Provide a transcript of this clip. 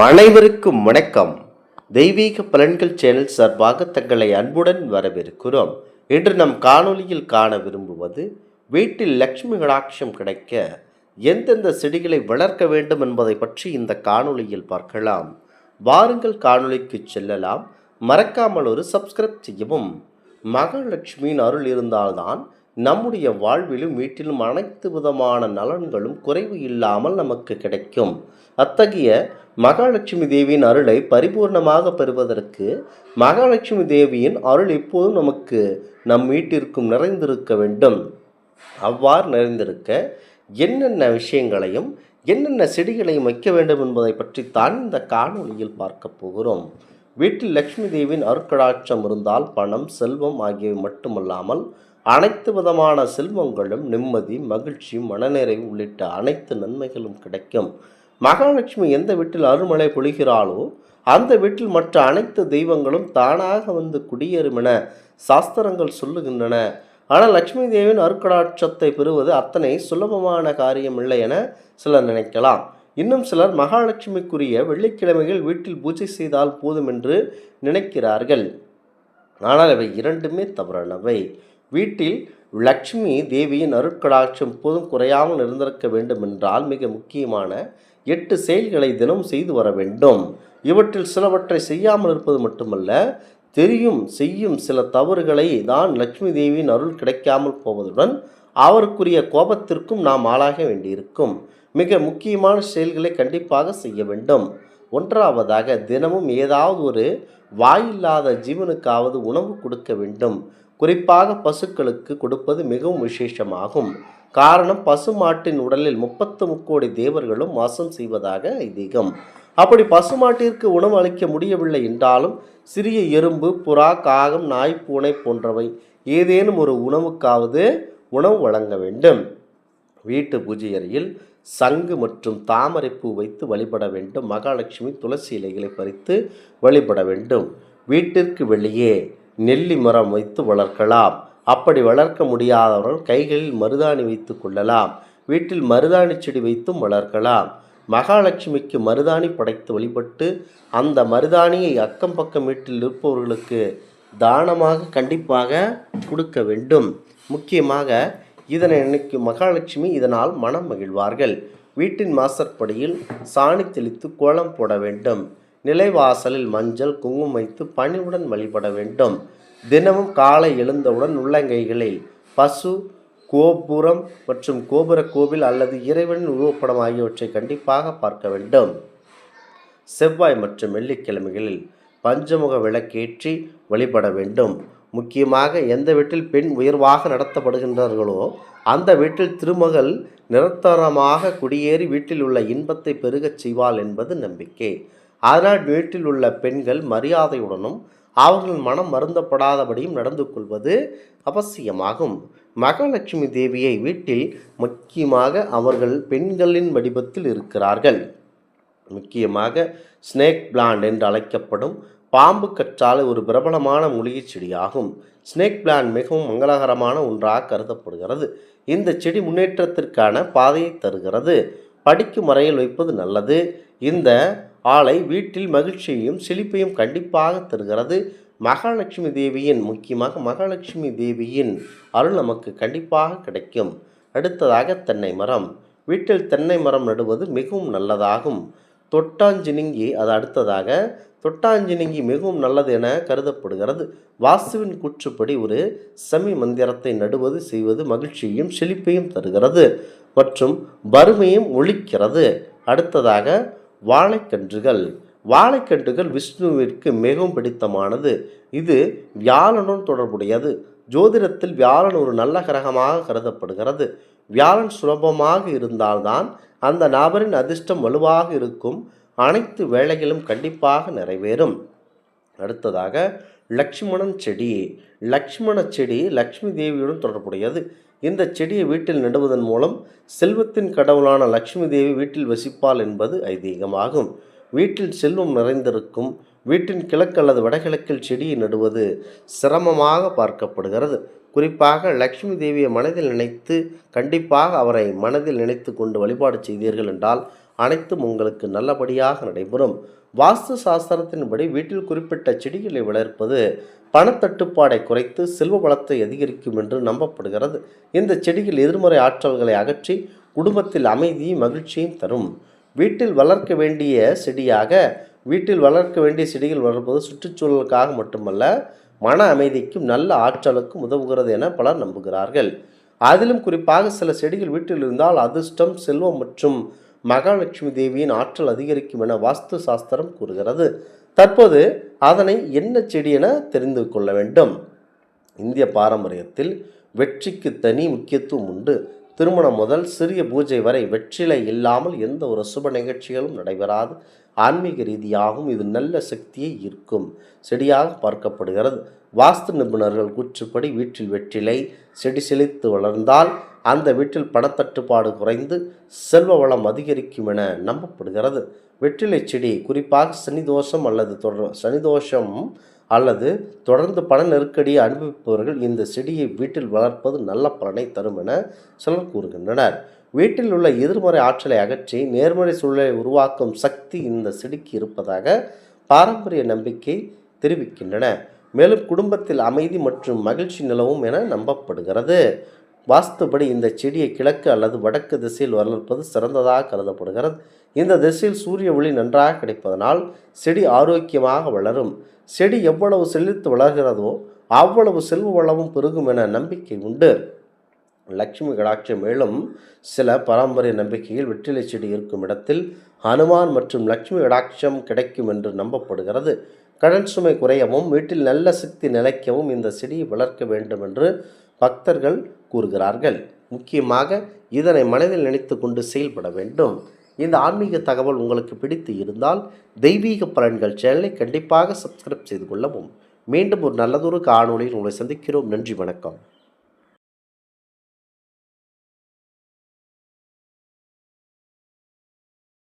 அனைவருக்கும் வணக்கம். தெய்வீக பலன்கள் சேனல் சார்பாக தங்களை அன்புடன் வரவேற்கிறோம். இன்று நம் காணொளியில் காண விரும்புவது வீட்டில் லட்சுமி கடாட்சம் கிடைக்க எந்தெந்த செடிகளை வளர்க்க வேண்டும் என்பதை பற்றி இந்த காணொளியில் பார்க்கலாம். வாருங்கள் காணொளிக்கு செல்லலாம். மறக்காமல் ஒரு சப்ஸ்கிரைப் செய்யவும். மகாலட்சுமியின் அருள் இருந்தால்தான் நம்முடைய வாழ்விலும் வீட்டிலும் அனைத்து விதமான நலன்களும் குறைவு இல்லாமல் நமக்கு கிடைக்கும். அத்தகைய மகாலட்சுமி தேவியின் அருளை பரிபூர்ணமாக பெறுவதற்கு மகாலட்சுமி தேவியின் அருள் எப்போதும் நமக்கு நம் வீட்டிற்கும் நிறைந்திருக்க வேண்டும். அவ்வாறு நிறைந்திருக்க என்னென்ன விஷயங்களையும் என்னென்ன செடிகளையும் வைக்க வேண்டும் என்பதை பற்றி தான் இந்த காணொளியில் பார்க்க போகிறோம். வீட்டில் லட்சுமி தேவியின் அருட்கடாட்சம் இருந்தால் பணம், செல்வம் ஆகியவை மட்டுமல்லாமல் அனைத்து விதமான செல்வங்களும், நிம்மதி, மகிழ்ச்சி, மனநிறைவு உள்ளிட்ட அனைத்து நன்மைகளும் கிடைக்கும். மகாலட்சுமி எந்த வீட்டில் அருள்மழை பொழிகிறாளோ அந்த வீட்டில் மற்ற அனைத்து தெய்வங்களும் தானாக வந்து குடியேறும் என சாஸ்திரங்கள் சொல்லுகின்றன. ஆனால் லட்சுமி தேவியின் அருட்கடாட்சத்தை பெறுவது அத்தனை சுலபமான காரியம் இல்லை என சிலர் நினைக்கலாம். இன்னும் சிலர் மகாலட்சுமிக்குரிய வெள்ளிக்கிழமைகள் வீட்டில் பூஜை செய்தால் போதும் என்று நினைக்கிறார்கள். ஆனால் அவை இரண்டுமே தவறானவை. வீட்டில் லட்சுமி தேவியின் அருட்கடாட்சம் போதும் குறையாமல் இருந்திருக்க வேண்டும் என்றால் மிக முக்கியமான 8 செயல்களை தினம் செய்து வர வேண்டும். இவற்றில் சிலவற்றை செய்யாமல் இருப்பது மட்டுமல்ல, செய்யும் சில தவறுகளை தான் லட்சுமி தேவியின் அருள் கிடைக்காமல் போவதுடன் அவருக்குரிய கோபத்திற்கும் நாம் ஆளாக வேண்டியிருக்கும். மிக முக்கியமான செயல்களை கண்டிப்பாக செய்ய வேண்டும். ஒன்றாவதாக, தினமும் ஏதாவது ஒரு வாயில்லாத ஜீவனுக்காவது உணவு கொடுக்க வேண்டும். குறிப்பாக பசுக்களுக்கு கொடுப்பது மிகவும் விசேஷமாகும். காரணம், பசுமாட்டின் உடலில் 33 கோடி தேவர்களும் வாசம் செய்வதாக ஐதீகம். அப்படி பசுமாட்டிற்கு உணவு அளிக்க முடியவில்லை என்றாலும் சிறிய எறும்பு, புறா, காகம், நாய், பூனை போன்றவை ஏதேனும் ஒரு உணவுக்காவது உணவு வழங்க வேண்டும். வீட்டு பூஜை அறையில் சங்கு மற்றும் தாமரைப்பூ வைத்து வழிபட வேண்டும். மகாலட்சுமி துளசி இலைகளை பறித்து வழிபட வேண்டும். வீட்டிற்கு வெளியே நெல்லி மரம் வைத்து வளர்க்கலாம். அப்படி வளர்க்க முடியாதவர்கள் கைகளில் மருதாணி வைத்து கொள்ளலாம். வீட்டில் மருதாணி செடி வைத்தும் வளர்க்கலாம். மகாலட்சுமிக்கு மருதாணி படைத்து வழிபட்டு அந்த மருதாணியை அக்கம் பக்கம் வீட்டில் இருப்பவர்களுக்கு தானமாக கண்டிப்பாக கொடுக்க வேண்டும். முக்கியமாக இதனை நினைக்கும் மகாலட்சுமி இதனால் மனம் மகிழ்வார்கள். வீட்டின் வாசற்படியில் சாணி தெளித்து கோலம் போட வேண்டும். நிலைவாசலில் மஞ்சள், குங்குமம் வைத்து பணிவுடன் வழிபட வேண்டும். தினமும் காலை எழுந்தவுடன் உள்ளங்கைகளில் பசு, கோபுரம் மற்றும் கோபுர கோவில் அல்லது இறைவனின் உருவப்படம் ஆகியவற்றை கண்டிப்பாக பார்க்க வேண்டும். செவ்வாய் மற்றும் வெள்ளிக்கிழமைகளில் பஞ்சமுக விளக்கேற்றி வழிபட வேண்டும். முக்கியமாக எந்த வீட்டில் பெண் உயர்வாக நடத்தப்படுகின்றார்களோ அந்த வீட்டில் திருமகள் நிரந்தரமாக குடியேறி வீட்டில் உள்ள இன்பத்தை பெருகச் செய்வாள் என்பது நம்பிக்கை. அதனால் வீட்டில் உள்ள பெண்கள் மரியாதையுடனும் அவர்கள் மனம் வருந்தப்படாதபடியும் நடந்து கொள்வது அவசியமாகும். மகாலட்சுமி தேவியை வீட்டில் முக்கியமாக அவர்கள் பெண்களின் வடிவத்தில் இருக்கிறார்கள். முக்கியமாக ஸ்னேக் பிளான்ட் என்று அழைக்கப்படும் பாம்பு கற்றாழை ஒரு பிரபலமான மூலிகை செடியாகும். ஸ்னேக் பிளான்ட் மிகவும் மங்களகரமான ஒன்றாக கருதப்படுகிறது. இந்த செடி முன்னேற்றத்திற்கான பாதையை தருகிறது. படிக்கும் அறையில் வைப்பது நல்லது. இந்த ஆலை வீட்டில் மகிழ்ச்சியையும் செழிப்பையும் கண்டிப்பாக தருகிறது. முக்கியமாக மகாலட்சுமி தேவியின் அருள் நமக்கு கண்டிப்பாக கிடைக்கும். அடுத்ததாக, தென்னை மரம். வீட்டில் தென்னை மரம் நடுவது மிகவும் நல்லதாகும். தொட்டாஞ்சினிங்கி மிகவும் நல்லது என கருதப்படுகிறது. வாஸ்துவின் கூற்றுப்படி ஒரு சமி மந்திரத்தை செய்வது மகிழ்ச்சியையும் செழிப்பையும் தருகிறது மற்றும் வறுமையும் ஒழிக்கிறது. அடுத்ததாக, வாழைக்கன்றுகள் விஷ்ணுவிற்கு மிகவும் பிடித்தமானது. இது வியாழனுடன் தொடர்புடையது. ஜோதிடத்தில் வியாழன் ஒரு நல்ல கிரகமாக கருதப்படுகிறது. வியாழன் சுலபமாக இருந்தால்தான் அந்த நபரின் அதிர்ஷ்டம் வலுவாக இருக்கும். அனைத்து வேலைகளும் கண்டிப்பாக நிறைவேறும். அடுத்ததாக, லட்சுமணன் செடி. லட்சுமண செடி லட்சுமி தேவியுடன் தொடர்புடையது. இந்த செடியை வீட்டில் நடுவதன் மூலம் செல்வத்தின் கடவுளான லட்சுமி தேவி வீட்டில் வசிப்பாள் என்பது ஐதீகமாகும். வீட்டில் செல்வம் நிறைந்திருக்கும். வீட்டின் கிழக்கு அல்லது வடகிழக்கில் செடியை நடுவது சிரமமாக பார்க்கப்படுகிறது. குறிப்பாக லக்ஷ்மி தேவியை மனதில் நினைத்து கண்டிப்பாக அவரை மனதில் நினைத்து கொண்டு வழிபாடு செய்தீர்கள் என்றால் அனைத்தும் உங்களுக்கு நல்லபடியாக நடைபெறும். வாஸ்து சாஸ்திரத்தின்படி வீட்டில் குறிப்பிட்ட செடிகளை வளர்ப்பது பணத்தட்டுப்பாடை குறைத்து செல்வ வளத்தை அதிகரிக்கும் என்று நம்பப்படுகிறது. இந்த செடிகள் எதிர்மறை ஆற்றல்களை அகற்றி குடும்பத்தில் அமைதியும் மகிழ்ச்சியும் தரும். வீட்டில் வளர்க்க வேண்டிய செடிகள் வளர்ப்பது சுற்றுச்சூழலுக்காக மட்டுமல்ல, மன அமைதிக்கும் நல்ல ஆற்றலுக்கும் உதவுகிறது என பலர் நம்புகிறார்கள். அதிலும் குறிப்பாக சில செடிகள் வீட்டில் இருந்தால் அதிர்ஷ்டம், செல்வம் மற்றும் மகாலட்சுமி தேவியின் ஆற்றல் அதிகரிக்கும் என வாஸ்து சாஸ்திரம் கூறுகிறது. தற்போது அதனை என்ன செடி என தெரிந்து கொள்ள வேண்டும். இந்திய பாரம்பரியத்தில் வெற்றிக்கு தனி முக்கியத்துவம் உண்டு. திருமணம் முதல் சிறிய பூஜை வரை வெற்றிலை இல்லாமல் எந்த ஒரு சுப நிகழ்ச்சிகளும் நடைபெறாது. ஆன்மீக ரீதியாகவும் இது நல்ல சக்தியை ஈர்க்கும் செடியாக பார்க்கப்படுகிறது. வாஸ்து நிபுணர்கள் கூற்றுப்படி வீட்டில் வெற்றிலை செடி செழித்து வளர்ந்தால் அந்த வீட்டில் பணத்தட்டுப்பாடு குறைந்து செல்வ வளம் அதிகரிக்கும் என நம்பப்படுகிறது. வெற்றிலை செடி குறிப்பாக சனிதோஷம் அல்லது தொடர்ந்து பண நெருக்கடியை அனுபவிப்பவர்கள் இந்த செடியை வீட்டில் வளர்ப்பது நல்ல பலனை தரும் என சிலர் கூறுகின்றனர். வீட்டில் உள்ள எதிர்மறை ஆற்றலை அகற்றி நேர்மறை சூழலை உருவாக்கும் சக்தி இந்த செடிக்கு இருப்பதாக பாரம்பரிய நம்பிக்கை தெரிவிக்கின்றன. மேலும் குடும்பத்தில் அமைதி மற்றும் மகிழ்ச்சி நிலவும் என நம்பப்படுகிறது. வாஸ்துபடி இந்த செடியை கிழக்கு அல்லது வடக்கு திசையில் வளர்ப்பது சிறந்ததாக கருதப்படுகிறது. இந்த திசையில் சூரிய ஒளி நன்றாக கிடைப்பதனால் செடி ஆரோக்கியமாக வளரும். செடி எவ்வளவு செழித்து வளர்கிறதோ அவ்வளவு செல்வ வளமும் பெருகும் என நம்பிக்கை உண்டு. லட்சுமி கடாட்சம். மேலும் சில பாரம்பரிய நம்பிக்கையில் வெற்றிலை செடி இருக்கும் இடத்தில் ஹனுமான் மற்றும் லட்சுமி கடாட்சம் கிடைக்கும் என்று நம்பப்படுகிறது. கடன் சுமை குறையவும் வீட்டில் நல்ல சக்தி நிலைக்கவும் இந்த செடியை வளர்க்க வேண்டும் என்று பக்தர்கள் கூறுகிறார்கள். முக்கியமாக இதனை மனதில் நினைத்து கொண்டு செயல்பட வேண்டும். இந்த ஆன்மீக தகவல் உங்களுக்கு பிடித்து இருந்தால் தெய்வீக பலன்கள் சேனலை கண்டிப்பாக சப்ஸ்கிரைப் செய்து கொள்ளவும். மீண்டும் ஒரு நல்லதொரு காணொளியில் உங்களை சந்திக்கிறோம். நன்றி, வணக்கம்.